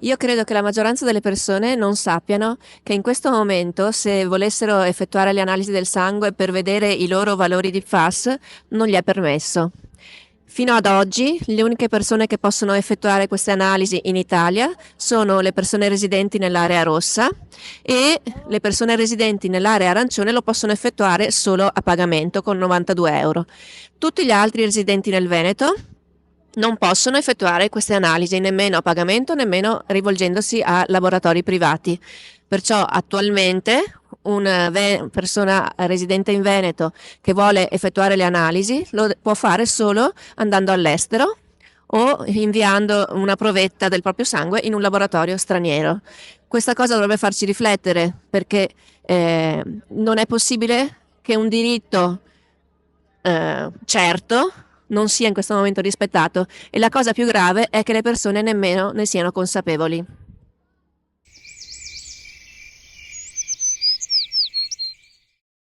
Io credo che la maggioranza delle persone non sappiano che in questo momento, se volessero effettuare le analisi del sangue per vedere i loro valori di FAS, non gli è permesso. Fino ad oggi, le uniche persone che possono effettuare queste analisi in Italia sono le persone residenti nell'area rossa e le persone residenti nell'area arancione lo possono effettuare solo a pagamento con 92 euro. Tutti gli altri residenti nel Veneto non possono effettuare queste analisi nemmeno a pagamento, nemmeno rivolgendosi a laboratori privati. Perciò attualmente una persona residente in Veneto che vuole effettuare le analisi lo può fare solo andando all'estero o inviando una provetta del proprio sangue in un laboratorio straniero. Questa cosa dovrebbe farci riflettere perché non è possibile che un diritto certo non sia in questo momento rispettato e la cosa più grave è che le persone nemmeno ne siano consapevoli.